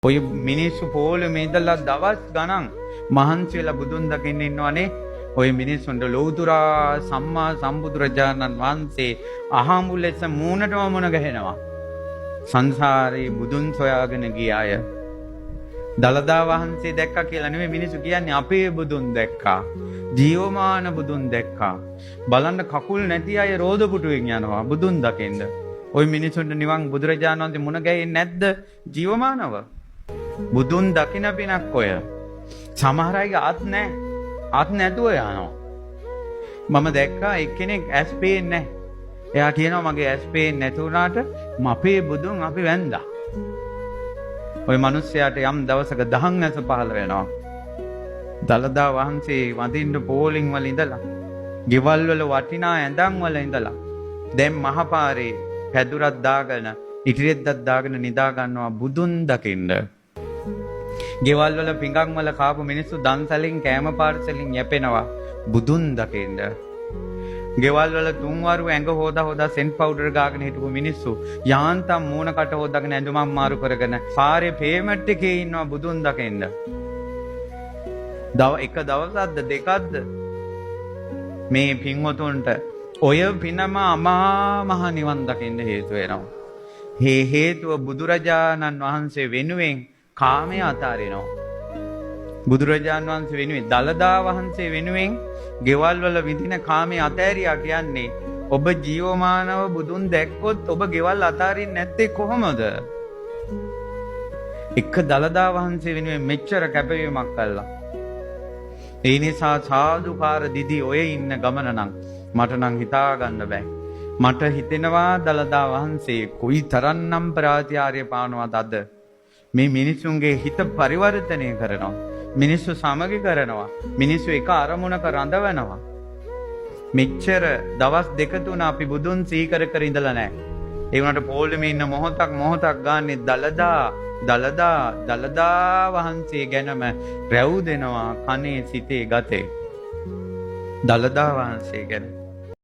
ඔය මිනිස්සු පොළොමේ ඉඳලා දවස් ගණන් මහන්සි වෙලා බුදුන් දකින්න ඉන්නවනේ. ඔය මිනිස්සුන්ට ලෞතුරා සම්මා සම්බුදුරජාණන් වහන්සේ අහඹු ලෙස මූණටම මුණ ගැහෙනවා. සංසාරේ බුදුන් සොයාගෙන ගිය අය දලදා වහන්සේ දැක්කා කියලා නෙමෙයි මිනිස්සු කියන්නේ, අපේ බුදුන් දැක්කා, ජීවමාන බුදුන් දැක්කා. බලන්න කකුල් නැති අය රෝද පුටුවෙන් යනවා බුදුන් දකින්න. ওই මිනිසුන්ට නිවන් බුදුරජාණන් වහන්සේ මුණ ගැහෙන්නේ නැද්ද ජීවමානව? බුදුන් දකින්න පිනක් ඔය. සමහර අයගේ අත් නැහැ. අත් නැතුව යනවා. මම දැක්කා එක්කෙනෙක් ඇස් පේන්නේ නැහැ. එයා කියනවා මගේ ඇස් පේන්නේ නැති වුණාට අපේ බුදුන් අපි වැන්දා. ওই මිනිස්සයාට යම් දවසක දහං ඇස පහළ වෙනවා. දලදා වහන්සේ වඳින්න පෝලිං වල ඉඳලා, ගෙවල් වල වටිනා ඇඳන් වල ඉඳලා, දැන් මහපාරේ පැදුරක් දාගෙන, ඉටිරෙද්දක් දාගෙන නිදා ගන්නවා බුදුන් දකින්න. ගෙවල් වල පිඟන් වල කාපු මිනිස්සු දන්සලින් කෑම පාර්සලින් යැපෙනවා බුදුන් දකින්න. ගෙවල් වල තුන්වරු ඇඟ හොදා සෙන්ට් පවුඩර් ගාගෙන හිටපු මිනිස්සු යාන්තම් මූණකට හොදාගෙන ඇඳුමක් මාරු කරගෙන පාරේ පේමන්ට් එකේ ඉන්නවා බුදුන් දකින්න. එක දවසක්ද දෙකක්ද මේ පින්වතුන්ට ඔය පිනම අමා මහ නිවන් දකින්න හේතු වෙනවා. මේ හේතුව බුදුරජාණන් වහන්සේ වෙනුවෙන් කාමයේ අතාරිනවා. බුදුරජාණන් වහන්සේ වෙනුවෙන්, දලදා වහන්සේ වෙනුවෙන් ගෙවල් වල විඳින කාමයේ අතෑරියා කියන්නේ, ඔබ ජීවමානව බුදුන් දැක්කොත් ඔබ ගෙවල් අතාරින්නේ නැත්තේ කොහොමද? එක දලදා වහන්සේ වෙනුවෙන් මෙච්චර කැපවීමක් කළා. ඒ නිසා සාදුකාර දිදි ඔය ඉන්න ගමන නම් මට නම් හිතා ගන්න බෑ. මට හිතෙනවා දලදා වහන්සේ කොයි තරම්නම් ප්‍රාතිහාර්ය පානවද අද. මේ මිනිසුන්ගේ හිත පරිවර්තනය කරනවා. මිනිස්සු සමගි කරනවා. මිනිස්සු එක අරමුණක රඳවනවා. මෙච්චර දවස් දෙක තුන අපි බුදුන් සීකර කර ඉඳලා නැහැ. ඒ වුණාට පොළොමේ ඉන්න මොහොතක් ගානේ දලදා වහන්සේ ගැනම රැව් දෙනවා කනේ සිතේ ගතේ. දලදා වහන්සේ ගැන